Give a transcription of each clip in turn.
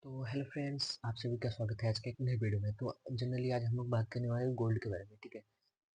तो hello friends, आप सभी का स्वागत है आज के एक नए वीडियो में। तो जनरली आज हम लोग बात करने वाले हैं गोल्ड के बारे में, ठीक है।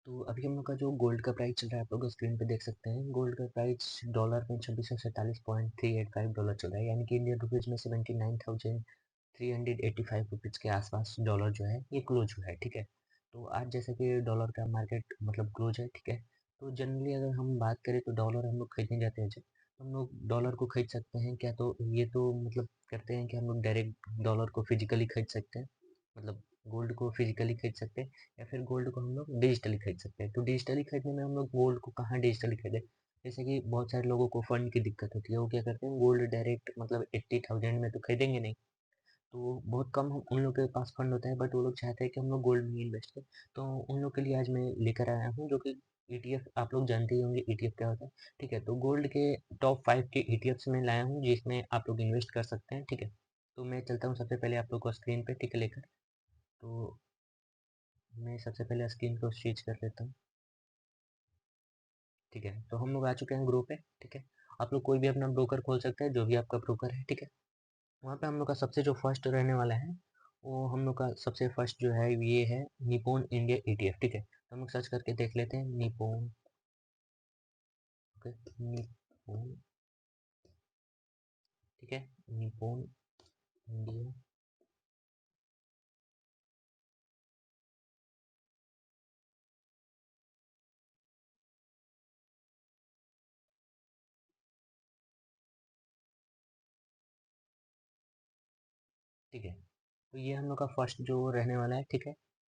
तो अभी हम लोग का जो गोल्ड का प्राइस चल रहा है, आप लोग स्क्रीन पे देख सकते हैं। गोल्ड का प्राइस डॉलर में 2647.385 डॉलर चल रहा है, यानी कि इंडियन रुपीज में 79,385 रुपीज़ के आसपास डॉलर जो है ये क्लोज हुआ है, ठीक है। तो आज जैसे कि डॉलर का मार्केट मतलब क्लोज है, ठीक है। तो जनरली अगर हम बात करें तो डॉलर हम लोग खरीदने जाते हैं जब, तो हम लोग डॉलर को खरीद सकते हैं क्या, तो ये तो मतलब करते हैं कि हम लोग डायरेक्ट डॉलर को फिजिकली खरीद सकते हैं, मतलब गोल्ड को फिजिकली खरीद सकते हैं, या फिर गोल्ड को हम लोग डिजिटली खरीद सकते हैं। तो डिजिटली खरीदने में हम लोग गोल्ड को कहाँ डिजिटली खरीदें, जैसे कि बहुत सारे लोगों को फंड की दिक्कत होती है, वो क्या करते हैं गोल्ड डायरेक्ट मतलब 80,000 में तो खरीदेंगे नहीं। तो बहुत कम हम उन लोग के पास फंड होता है, बट वो लोग चाहते हैं कि हम लोग गोल्ड में इन्वेस्ट करें। तो उन लोग के लिए आज मैं लेकर आया हूँ जो कि ईटीएफ, आप लोग जानते ही होंगे ईटीएफ क्या होता है, ठीक है। तो गोल्ड के टॉप 5 के ईटीएफ्स में लाया हूँ जिसमें आप लोग इन्वेस्ट कर सकते हैं, ठीक है। तो मैं चलता हूँ सबसे पहले आप लोग को स्क्रीन पे, ठीक है, लेकर। तो मैं सबसे पहले स्क्रीन को स्विच कर लेता हूँ, ठीक है। तो हम लोग आ चुके हैं ग्रुप पे, ठीक है। आप लोग कोई भी अपना ब्रोकर खोल सकते हैं, जो भी आपका ब्रोकर है, ठीक है। वहाँ पे हम लोग का सबसे जो फर्स्ट रहने वाला है, वो हम लोग का सबसे फर्स्ट जो है ये है निपोन इंडिया ईटीएफ, ठीक है। तो हम लोग सर्च करके देख लेते हैं निपोन, ओके, निपोन, ठीक है, निपोन इंडिया, ठीक है। तो ये हम लोग का फर्स्ट जो रहने वाला है, ठीक है।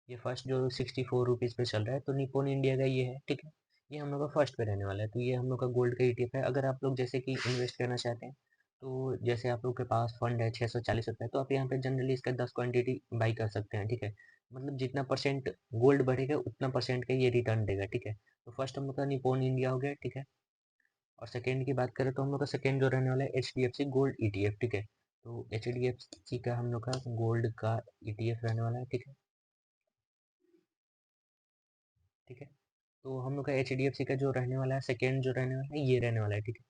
ये फर्स्ट जो 64 रुपीज़ पे चल रहा है, तो निपोन इंडिया का ये है, ठीक है। ये हम लोग का फर्स्ट पे रहने वाला है। तो ये हम लोग का गोल्ड का ईटीएफ है। अगर आप लोग जैसे कि इन्वेस्ट करना चाहते हैं, तो जैसे आप लोग के पास फंड है 640 रुपये, तो आप यहाँ पे जनरली इसका 10 क्वांटिटी बाई कर सकते हैं, ठीक है। मतलब जितना परसेंट गोल्ड बढ़ेगा उतना परसेंट का ये रिटर्न देगा, ठीक है। तो फर्स्ट हम लोग का निपोन इंडिया हो गया, ठीक है। और सेकेंड की बात करें तो हम लोग का सेकेंड जो रहने वाला है H D F C gold E T F, ठीक है। तो एच डी एफ सी का हम लोग का गोल्ड का ई टी एफ रहने वाला है, ठीक है, ठीक है। तो हम लोग का एच डी एफ सी का जो रहने वाला है सेकेंड जो रहने वाला है ये रहने वाला है, ठीक है।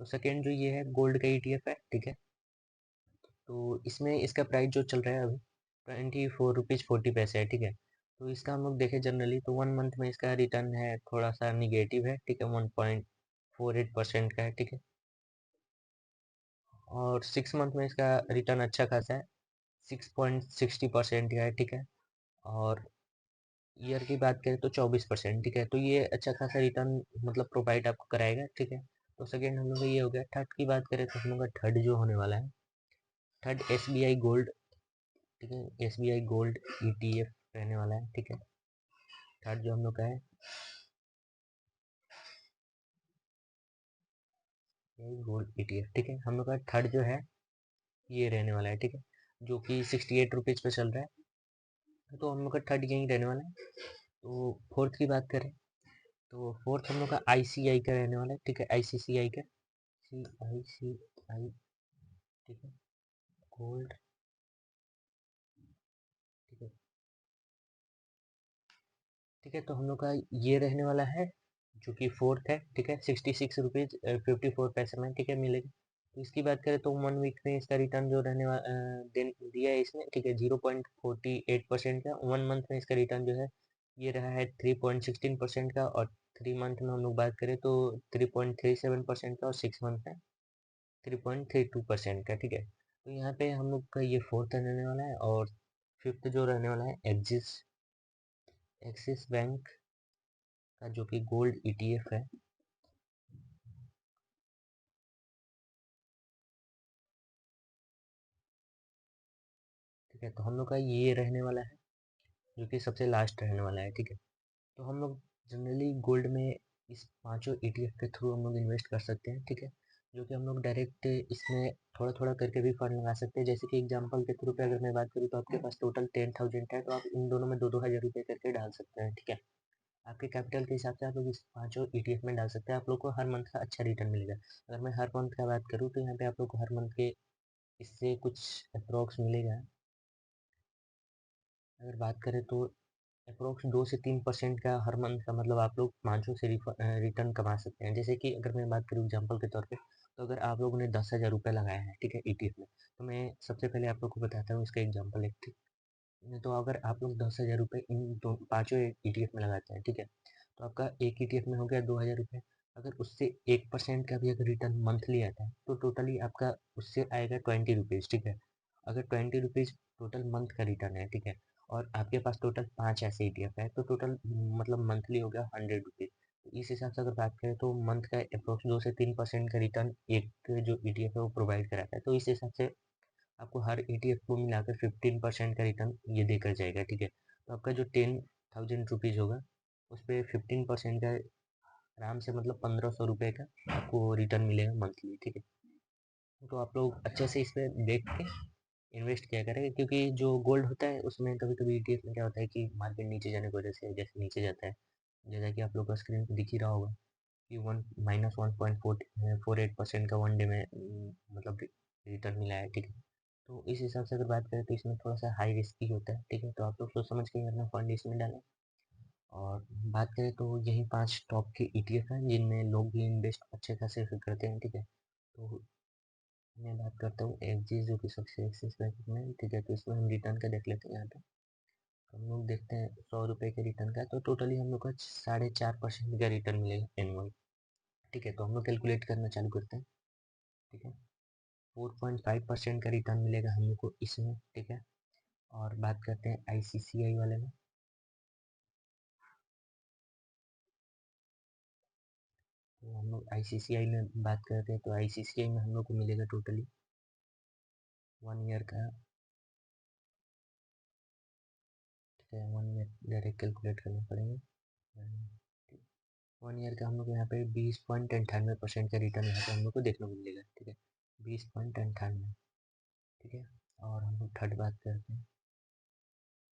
तो सेकेंड जो ये है गोल्ड का ई टी एफ है, ठीक है। तो इसमें इसका प्राइस जो चल रहा है अभी 24 रुपीज़ 40 पैसे है, ठीक है। तो इसका हम लोग देखें जनरली तो 1 मंथ में इसका रिटर्न है थोड़ा सा निगेटिव है, ठीक है, 1.48% का है, ठीक है। और 6 मंथ में इसका रिटर्न अच्छा खासा है, 6.60% का है, ठीक है। और ईयर की बात करें तो 24%, ठीक है। तो ये अच्छा खासा रिटर्न मतलब प्रोवाइड आपको कराएगा, ठीक है। तो सेकेंड हम लोग का ये हो गया। थर्ड की बात करें तो हम लोग का थर्ड जो होने वाला है, third S B I gold, ठीक है, S B I gold E T F रहने वाला है, ठीक है। थर्ड जो हम लोग का है गोल्ड ई टी एफ, ठीक है। हम लोग का थर्ड जो है ये रहने वाला है, ठीक है, जो कि 68 रुपीज़ पे चल रहा है। तो हम लोग का थर्ड यही रहने वाला है। तो फोर्थ की बात करें तो फोर्थ हम लोग का आई सी आई का रहने वाला है, ठीक है, आई सी सी आई का, सी आई सी आई, ठीक है, गोल्ड, ठीक है, ठीक है। तो हम लोग का ये रहने वाला है जो कि फोर्थ है, ठीक है, 66 रुपीज़ 54 पैसे में, ठीक है, मिलेगा। तो इसकी बात करें तो 1 वीक में इसका रिटर्न जो रहने वाला दिया है इसने, ठीक है, 0.48% का। 1 मंथ में इसका रिटर्न जो है ये रहा है 3.16% का। और 3 मंथ में हम लोग बात करें तो 3.37% का। और 6 मंथ में 3.32% का, ठीक है। तो यहाँ पे हम लोग का ये फोर्थ रहने वाला है। और फिफ्थ जो रहने वाला है एक्सिस बैंक का, जो कि गोल्ड ईटीएफ है, ठीक है। तो हम लोग का ये रहने वाला है जो कि सबसे लास्ट रहने वाला है, ठीक है। तो हम लोग जनरली गोल्ड में इस पांचों ईटीएफ के थ्रू हम लोग इन्वेस्ट कर सकते हैं, ठीक है। जो कि हम लोग डायरेक्ट इसमें थोड़ा थोड़ा करके भी फंड लगा सकते हैं। जैसे कि एग्जांपल के थ्रू पे अगर मैं बात करूँ तो आपके पास टोटल 10,000 है, तो आप इन दोनों में 2-2 हज़ार रुपये करके डाल सकते हैं, ठीक है। आपके कैपिटल के हिसाब से आप लोग इस पांचों ईटीएफ में डाल सकते हैं। आप लोग को हर मंथ का अच्छा रिटर्न मिलेगा। अगर मैं हर मंथ का बात करूँ तो यहाँ पे आप लोग को हर मंथ के इससे कुछ अप्रोक्स मिलेगा। अगर बात करें तो अप्रोक्स 2 से 3% का हर मंथ का मतलब आप लोग पाँचों से रिटर्न कमा सकते हैं। जैसे कि अगर मैं बात करूँ एग्जांपल के तौर पे, तो अगर आप लोगों ने 10,000 रुपये लगाया है, ठीक है, ईटीएफ में, तो मैं सबसे पहले आप लोग को बताता हूँ इसका एग्जाम्पल एक, ठीक। तो अगर आप लोग 10,000 रुपये इन दो पाँचों ईटीएफ में लगाते हैं, ठीक है, तो आपका एक ईटीएफ में हो गया 2,000 रुपये। अगर उससे 1% का भी अगर रिटर्न मंथली आता है तो टोटली आपका उससे आएगा 20 रुपीज़, ठीक है। अगर 20 रुपीज़ टोटल मंथ का रिटर्न है, ठीक है, और आपके पास टोटल 5 ऐसे ईटीएफ है, तो टोटल मतलब मंथली हो गया 100 रुपीज़। तो इस हिसाब से अगर बात करें तो मंथ का अप्रोक्स 2 से 3% का रिटर्न एक जो ईटीएफ है वो प्रोवाइड कराता है। तो इस हिसाब से आपको हर ईटीएफ को मिलाकर 15% का रिटर्न ये देकर जाएगा, ठीक है। तो आपका जो 10,000 रुपीज़ होगा उस पर 15% का आराम से मतलब 1,500 रुपये का आपको रिटर्न मिलेगा मंथली, ठीक है। तो आप लोग अच्छे से इस पर देख के इन्वेस्ट किया करें, क्योंकि जो गोल्ड होता है उसमें कभी कभी ईटीएफ में क्या होता है कि मार्केट नीचे जाने की वजह से जैसे नीचे जाता है, जैसा कि आप लोग का स्क्रीन पर दिख ही रहा होगा कि 1 -1.48% का वन डे में मतलब रिटर्न मिला है, ठीक है। तो इस हिसाब से अगर बात करें तो इसमें थोड़ा सा हाई रिस्क ही होता है, ठीक है। तो आप लोग सोच समझ के ही अपना फंड इसमें डालें। और बात करें तो यही 5 टॉप के ईटीएफ हैं जिनमें लोग भी इन्वेस्ट अच्छे खासे फिर करते हैं, ठीक है। तो मैं बात करता हूँ एक्सिस जो कि सबसे एक्सिस बैंक में, ठीक है। तो इसमें हम रिटर्न का देख लेते हैं यहाँ पे। तो हम लोग देखते हैं 100 रुपये के रिटर्न का, तो टोटली हम लोग का 4.5% का रिटर्न मिलेगा एनुअल, ठीक है। तो हम लोग कैलकुलेट करना चालू करते हैं, ठीक है। 4.5% का रिटर्न मिलेगा हम लोग को इसमें, ठीक है। और बात करते हैं आईसीसीआई वाले में। तो हम लोग आईसीसीआई में बात करते हैं तो आईसीसीआई में हम लोग को मिलेगा टोटली 1 ईयर का, ठीक है। 1 ईयर डायरेक्ट कैलकुलेट करना पड़ेगा। 1 ईयर का हम लोग को यहाँ पे 20.98% का रिटर्न यहाँ पे हम लोग को देखने को मिलेगा, ठीक है। 20.98, ठीक है। और हम लोग थर्ड बात करते हैं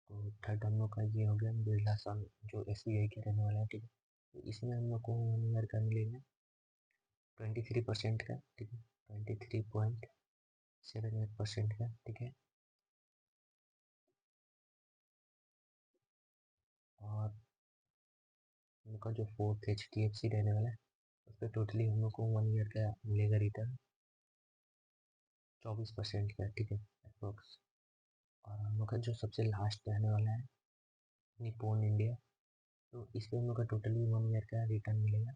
तो थर्ड हम लोग का ये हो गया बिरला सन जो एसबीआई के रहने वाला है, ठीक है। तो इसमें हम लोग को 1 ईयर का मिलेगा 23% का, ठीक है। 23.78% का, ठीक है। और उनका जो फोर्थ HDFC रहने वाला है उस पर टोटली हम लोग को 1 ईयर का मिलेगा रिटर्न 24% का, ठीक है, अप्रोक्स। और हम लोग का जो सबसे लास्ट रहने वाला है निप्पॉन इंडिया, तो इस पर हम लोग का टोटली 1 ईयर का रिटर्न मिलेगा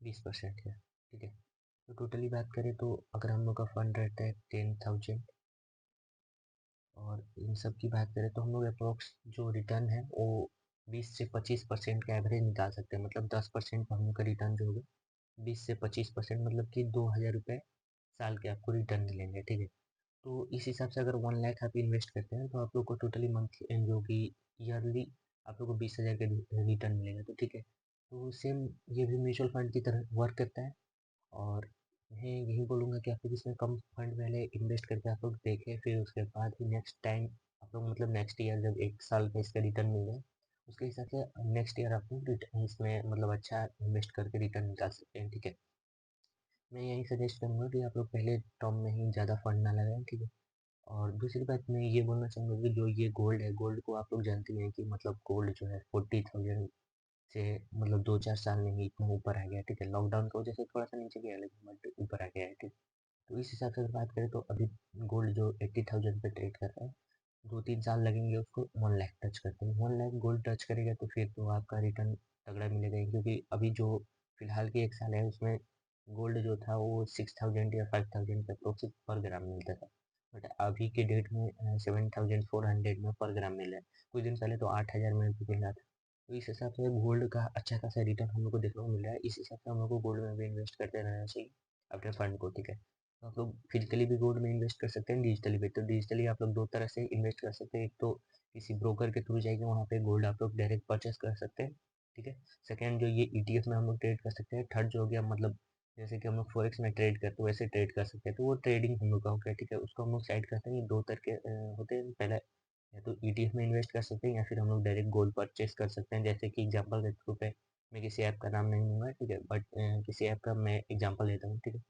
20% का, ठीक है। तो टोटली बात करें तो अगर हम लोग का फंड रहता है 10,000 और इन सब की बात करें तो हम लोग अप्रोक्स जो रिटर्न है वो 20 से 25% का एवरेज निकाल सकते हैं। मतलब 10% हम लोग का रिटर्न जो होगा 20 से 25% मतलब कि 2,000 रुपये साल के आपको रिटर्न मिलेंगे, ठीक है। तो इस हिसाब से अगर 1 लाख आप इन्वेस्ट करते हैं तो आप लोग को टोटली मंथली जो कि ईयरली आप लोग को 20,000 का रिटर्न मिलेगा, तो ठीक है। तो सेम ये भी म्यूचुअल फंड की तरह वर्क करता है। और मैं यही बोलूँगा कि आप लोग इसमें कम फंड पहले इन्वेस्ट करके आप लोग देखें, फिर उसके बाद ही नेक्स्ट टाइम आप लोग मतलब नेक्स्ट ईयर जब 1 साल का इसका रिटर्न मिल जाए उसके हिसाब से नेक्स्ट ईयर आप लोग इसमें मतलब अच्छा इन्वेस्ट करके रिटर्न निकाल सकते हैं, ठीक है। मैं यही सजेस्ट करूँगा कि आप लोग पहले टर्म में ही ज़्यादा फंड ना लगाएं, ठीक है। और दूसरी बात मैं ये बोलना चाहूँगा कि जो ये गोल्ड है, गोल्ड को आप लोग जानते हैं कि मतलब गोल्ड जो है 40,000 से मतलब 2-4 साल में ही इतना ऊपर आ गया है, ठीक है। लॉकडाउन की वजह से थोड़ा सा नीचे गया लेकिन बट ऊपर आ गया है, ठीक। तो इस हिसाब से अगर बात करें तो अभी गोल्ड जो 80,000 पे ट्रेड कर रहा है, 2-3 साल लगेंगे उसको 1 लाख टच करते हैं। 1 लाख गोल्ड टच करेगा तो फिर तो आपका रिटर्न तगड़ा मिलेगा ही, क्योंकि अभी जो फिलहाल के 1 साल है उसमें गोल्ड जो था वो 6,000 या 5,000 के अप्रोक्स पर ग्राम मिलता था। बट अभी के डेट में 7,400 में पर ग्राम मिल रहा है। कुछ दिन पहले तो 8,000 में भी मिल रहा था। तो इस हिसाब से गोल्ड का अच्छा खासा रिटर्न हम लोग को देखने को मिल रहा है। इस हिसाब से हम लोग को गोल्ड में भी इन्वेस्ट करते रहना चाहिए अपने फंड को, ठीक है। तो आप लोग फिजिकली भी गोल्ड में इन्वेस्ट कर सकते हैं, डिजिटली भी। तो डिजिटली आप लोग दो तरह से इन्वेस्ट कर सकते हैं। एक तो किसी ब्रोकर के थ्रू जाएंगे वहाँ पे गोल्ड आप लोग डायरेक्ट परचेस कर सकते हैं, ठीक है। सेकेंड जो ये ईटीएफ में हम लोग ट्रेड कर सकते हैं। थर्ड जो हो गया मतलब जैसे कि हम लोग फॉरेक्स में ट्रेड करते हैं वैसे ट्रेड कर सकते हैं। तो वो ट्रेडिंग हम लोग का हो गया, ठीक है। उसको हम लोग साइड करते हैं। ये दो तरह के होते हैं। पहले या तो ईटीएफ में इन्वेस्ट कर सकते हैं या फिर हम लोग डायरेक्ट गोल्ड परचेस कर सकते हैं। जैसे कि एग्जांपल के थ्रू पे मैं किसी ऐप का नाम नहीं लूँगा, ठीक है, बट किसी ऐप का मैं एग्जांपल देता हूँ, ठीक है।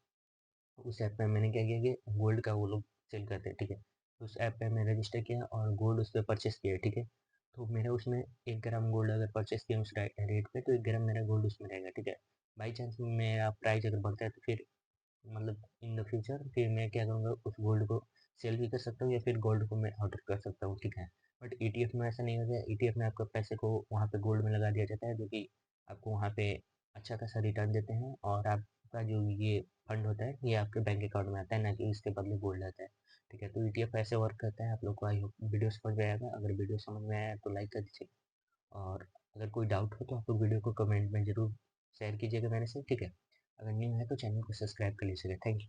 तो उस ऐप पे मैंने क्या किया कि गोल्ड का वो लोग सेल करते हैं, ठीक है। तो उस ऐप पे मैं रजिस्टर किया और गोल्ड उस पर परचेस किया, ठीक है। तो मेरा उसमें 1 ग्राम गोल्ड अगर परचेस किया उस रेट पे तो 1 ग्राम मेरा गोल्ड उसमें रहेगा, ठीक है। बाई चांस मेरा प्राइस अगर बढ़ता है तो फिर मतलब इन द फ्यूचर फिर मैं क्या करूँगा, उस गोल्ड को सेल भी कर सकता हूँ या फिर गोल्ड को मैं ऑर्डर कर सकता हूँ, ठीक है। बट ईटीएफ में ऐसा नहीं होता है। ईटीएफ में आपका पैसे को वहाँ पे गोल्ड में लगा दिया जाता है, जो कि आपको वहाँ पे अच्छा खासा रिटर्न देते हैं, और आपका जो ये फंड होता है ये आपके बैंक अकाउंट में आता है, ना कि इसके बदले गोल्ड आता है, ठीक है। तो ईटीएफ ऐसे वर्क करता है। आप लोग को आई होप वीडियो समझ में आएगा। अगर वीडियो समझ में आया तो लाइक कर दीजिए, और अगर कोई डाउट हो तो आप लोग वीडियो को कमेंट में ज़रूर शेयर कीजिएगा मेरे से, ठीक है। अगर न्यू है तो चैनल को सब्सक्राइब कर लीजिएगा। Thank you.